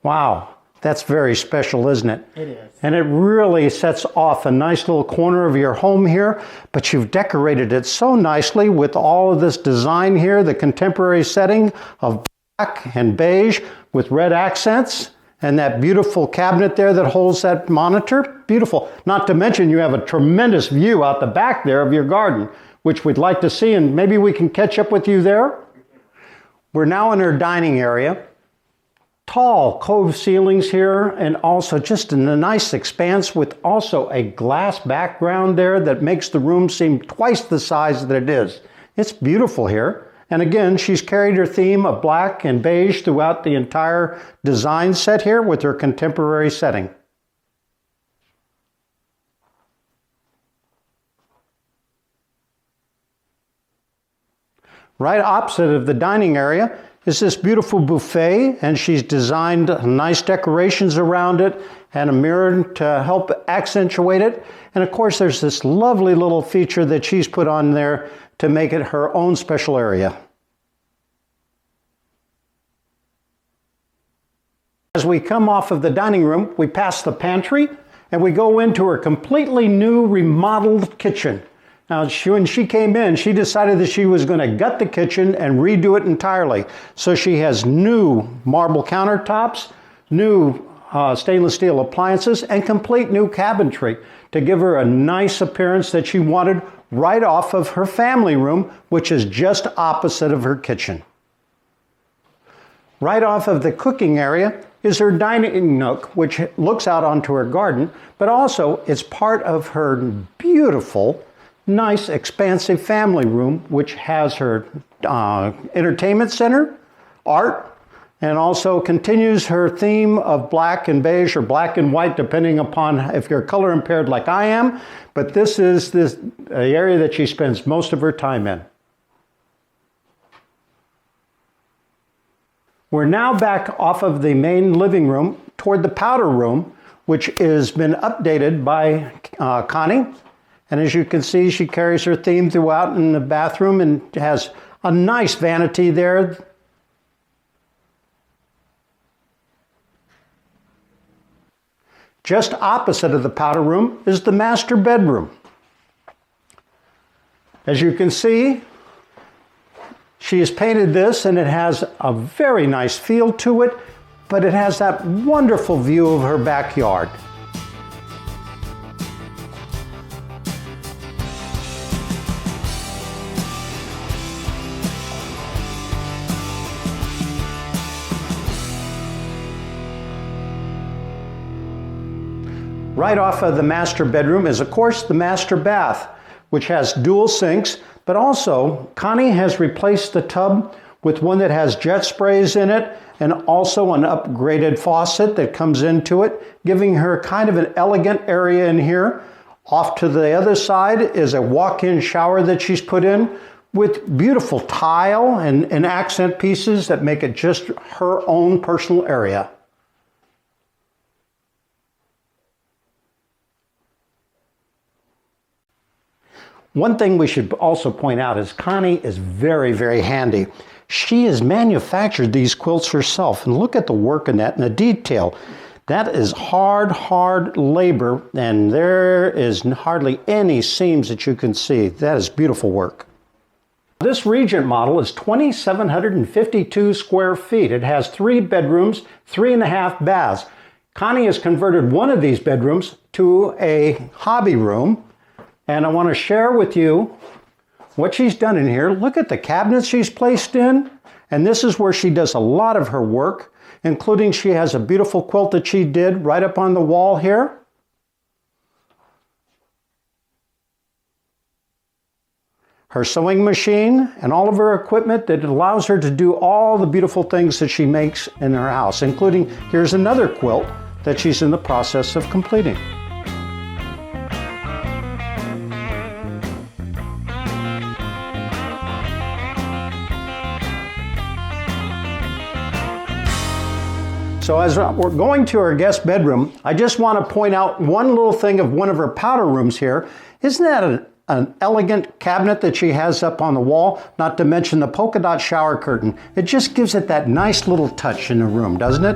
Wow. That's very special, isn't it? It is. And it really sets off a nice little corner of your home here, but you've decorated it so nicely with all of this design here, the contemporary setting of black and beige with red accents, and that beautiful cabinet there that holds that monitor. Beautiful. Not to mention you have a tremendous view out the back there of your garden, which we'd like to see, and maybe we can catch up with you there. We're now in our dining area. Tall cove ceilings here, and also just in a nice expanse with also a glass background there that makes the room seem twice the size that it is. It's beautiful here. And again, she's carried her theme of black and beige throughout the entire design set here with her contemporary setting. Right opposite of the dining area is this beautiful buffet, and she's designed nice decorations around it and a mirror to help accentuate it. And of course, there's this lovely little feature that she's put on there to make it her own special area. As we come off of the dining room, we pass the pantry and we go into her completely new remodeled kitchen. Now, when she came in, she decided that she was going to gut the kitchen and redo it entirely. So she has new marble countertops, new stainless steel appliances, and complete new cabinetry to give her a nice appearance that she wanted right off of her family room, which is just opposite of her kitchen. Right off of the cooking area is her dining nook, which looks out onto her garden, but also it's part of her beautiful, nice, expansive family room, which has her entertainment center, art, and also continues her theme of black and beige or black and white, depending upon if you're color impaired like I am. But this is the area that she spends most of her time in. We're now back off of the main living room toward the powder room, which has been updated by Connie. And as you can see, she carries her theme throughout in the bathroom and has a nice vanity there. Just opposite of the powder room is the master bedroom. As you can see, she has painted this and it has a very nice feel to it, but it has that wonderful view of her backyard. Right off of the master bedroom is, of course, the master bath, which has dual sinks, but also Connie has replaced the tub with one that has jet sprays in it and also an upgraded faucet that comes into it, giving her kind of an elegant area in here. Off to the other side is a walk-in shower that she's put in with beautiful tile and accent pieces that make it just her own personal area. One thing we should also point out is Connie is very, very handy. She has manufactured these quilts herself, and look at the work in that and the detail. That is hard labor, and there is hardly any seams that you can see. That is beautiful work. This Regent model is 2,752 square feet. It has 3 bedrooms, 3.5 baths. Connie has converted one of these bedrooms to a hobby room, and I want to share with you what she's done in here. Look at the cabinets she's placed in, and this is where she does a lot of her work, including she has a beautiful quilt that she did right up on the wall here. Her sewing machine and all of her equipment that allows her to do all the beautiful things that she makes in her house, including here's another quilt that she's in the process of completing. So as we're going to her guest bedroom, I just want to point out one little thing of one of her powder rooms here. Isn't that an elegant cabinet that she has up on the wall? Not to mention the polka dot shower curtain. It just gives it that nice little touch in the room, doesn't it?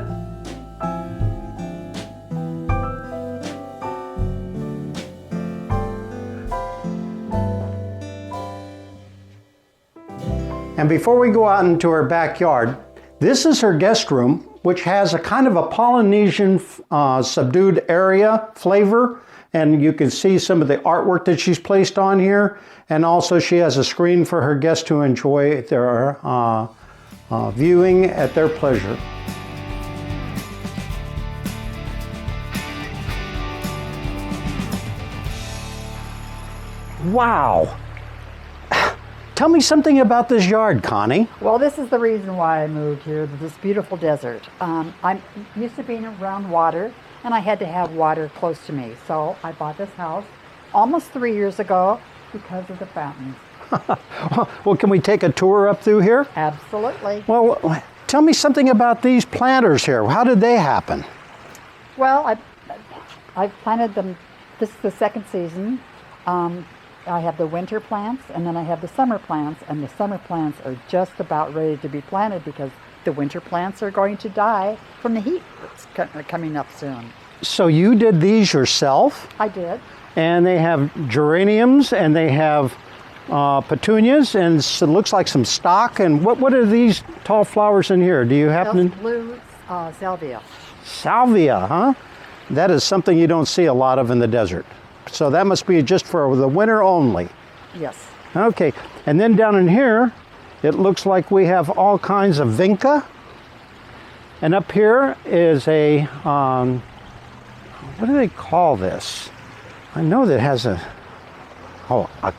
And before we go out into her backyard, this is her guest room, which has a kind of a Polynesian subdued area flavor. And you can see some of the artwork that she's placed on here. And also she has a screen for her guests to enjoy their viewing at their pleasure. Wow! Tell me something about this yard, Connie. Well, this is the reason why I moved here, to this beautiful desert. I'm used to being around water, and I had to have water close to me. So I bought this house almost 3 years ago because of the fountains. Well, can we take a tour up through here? Absolutely. Well, tell me something about these planters here. How did they happen? Well, I've planted them. This is the second season. I have the winter plants, and then I have the summer plants, and the summer plants are just about ready to be planted because the winter plants are going to die from the heat that's coming up soon. So you did these yourself? I did. And they have geraniums, and they have petunias, and it looks like some stock. And what are these tall flowers in here? Do you happen to... Blue salvia. Salvia, huh? That is something you don't see a lot of in the desert. So that must be just for the winter only. Yes. Okay, and then down in here, it looks like we have all kinds of vinca. And up here is a, what do they call this? I know that has a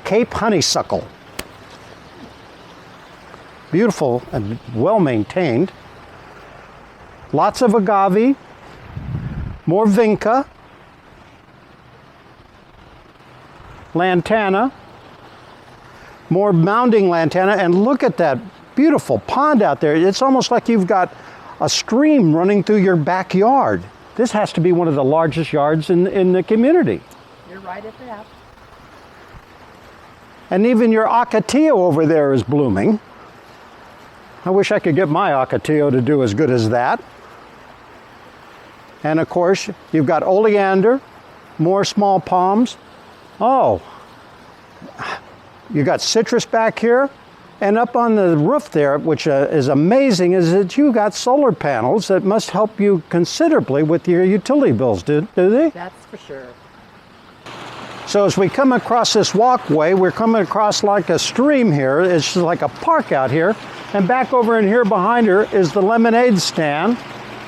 Cape honeysuckle. Beautiful and well maintained. Lots of agave, more vinca. Lantana, more mounding lantana, and look at that beautiful pond out there. It's almost like you've got a stream running through your backyard. This has to be one of the largest yards in the community. You're right at that. And even your ocotillo over there is blooming. I wish I could get my ocotillo to do as good as that. And of course, you've got oleander, more small palms. Oh, you got citrus back here, and up on the roof there, which is amazing, is that you got solar panels that must help you considerably with your utility bills, do they? That's for sure. So as we come across this walkway, we're coming across like a stream here. It's like a park out here, and back over in here behind her is the lemonade stand.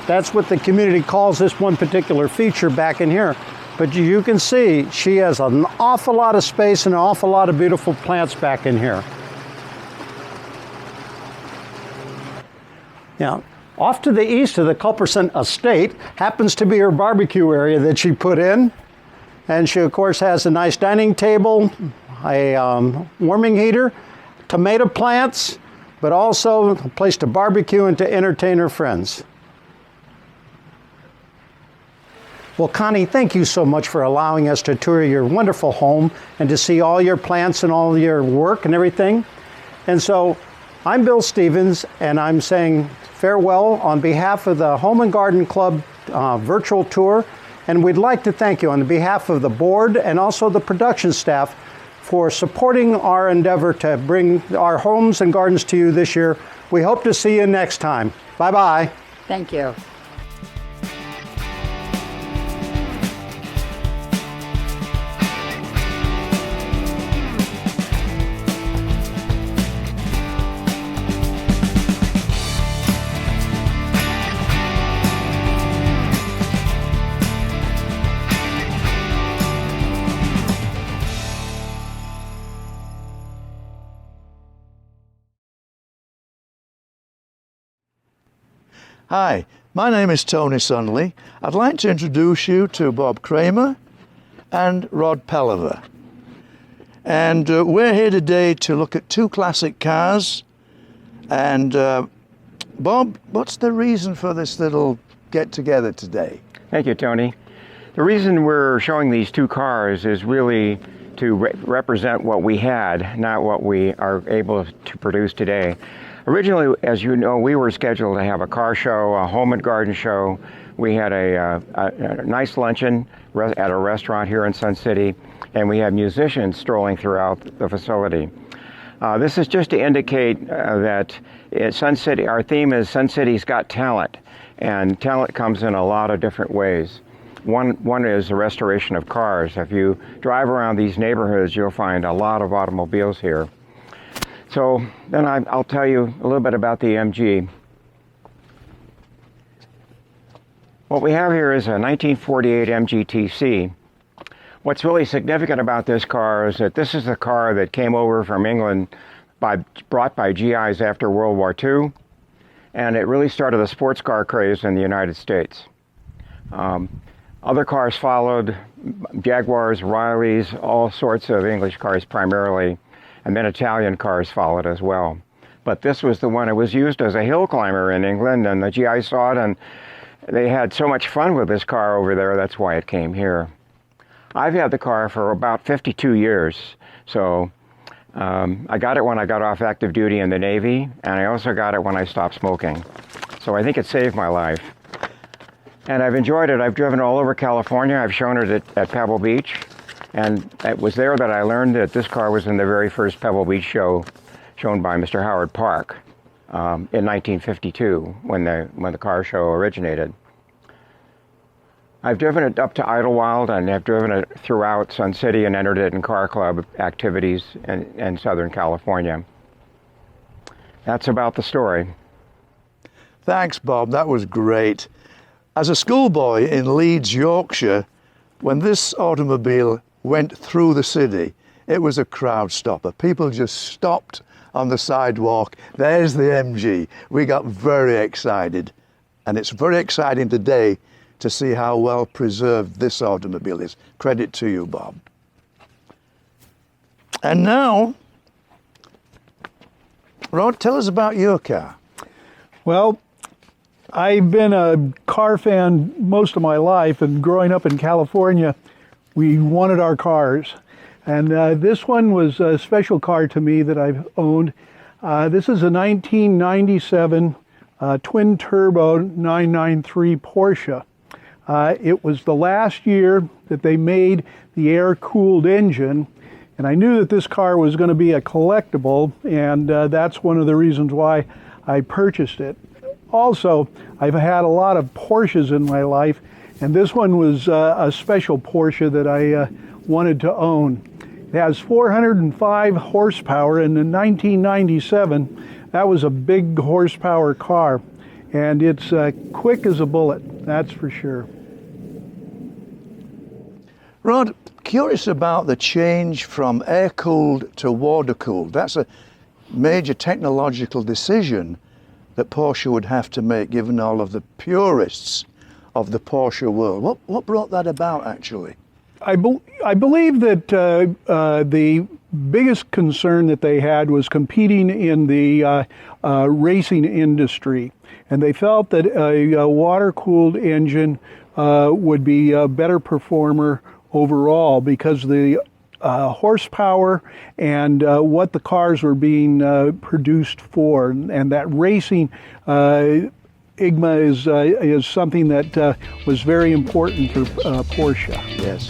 That's what the community calls this one particular feature back in here. But you can see she has an awful lot of space and an awful lot of beautiful plants back in here. Now, off to the east of the Culberson estate happens to be her barbecue area that she put in. And she, of course, has a nice dining table, a warming heater, tomato plants, but also a place to barbecue and to entertain her friends. Well, Connie, thank you so much for allowing us to tour your wonderful home and to see all your plants and all your work and everything. And so I'm Bill Stevens, and I'm saying farewell on behalf of the Home and Garden Club virtual tour. And we'd like to thank you on behalf of the board and also the production staff for supporting our endeavor to bring our homes and gardens to you this year. We hope to see you next time. Bye-bye. Thank you. Hi, my name is Tony Sunley. I'd like to introduce you to Bob Kramer and Rod Pelliver. And we're here today to look at two classic cars. And Bob, what's the reason for this little get-together today? Thank you, Tony. The reason we're showing these two cars is really to represent what we had, not what we are able to produce today. Originally, as you know, we were scheduled to have a car show, a home and garden show. We had a nice luncheon at a restaurant here in Sun City, and we had musicians strolling throughout the facility. This is just to indicate that Sun City, our theme is Sun City's Got Talent, and talent comes in a lot of different ways. One is the restoration of cars. If you drive around these neighborhoods, you'll find a lot of automobiles here. So then I'll tell you a little bit about the MG. What we have here is a 1948 MGTC. What's really significant about this car is that this is the car that came over from England brought by GIs after World War II, and it really started the sports car craze in the United States. Other cars followed, Jaguars, Rileys, all sorts of English cars primarily, and then Italian cars followed as well. But this was the one that was used as a hill climber in England, and the GI saw it, and they had so much fun with this car over there, that's why it came here. I've had the car for about 52 years, so I got it when I got off active duty in the Navy, and I also got it when I stopped smoking. So I think it saved my life. And I've enjoyed it. I've driven all over California. I've shown it at Pebble Beach. And it was there that I learned that this car was in the very first Pebble Beach show shown by Mr. Howard Park in 1952 when the car show originated. I've driven it up to Idlewild, and I've driven it throughout Sun City and entered it in car club activities in Southern California. That's about the story. Thanks, Bob. That was great. As a schoolboy in Leeds, Yorkshire, when this automobile went through the city, it was a crowd stopper. People just stopped on the sidewalk. There's the MG. We got very excited. And it's very exciting today to see how well preserved this automobile is. Credit to you, Bob. And now, Rod, tell us about your car. Well, I've been a car fan most of my life, and growing up in California, we wanted our cars. And this one was a special car to me that I've owned. This is a 1997 twin turbo 993 Porsche. It was the last year that they made the air-cooled engine, and I knew that this car was going to be a collectible, and that's one of the reasons why I purchased it. Also, I've had a lot of Porsches in my life, and this one was a special Porsche that I wanted to own. It has 405 horsepower, and in 1997, that was a big horsepower car, and it's quick as a bullet, that's for sure. Rod, curious about the change from air-cooled to water-cooled. That's a major technological decision that Porsche would have to make, given all of the purists of the Porsche world. What brought that about, actually? I believe that the biggest concern that they had was competing in the racing industry, and they felt that a water-cooled engine would be a better performer overall because the horsepower and what the cars were being produced for, and that racing IGMA is something that was very important for Porsche. Yes.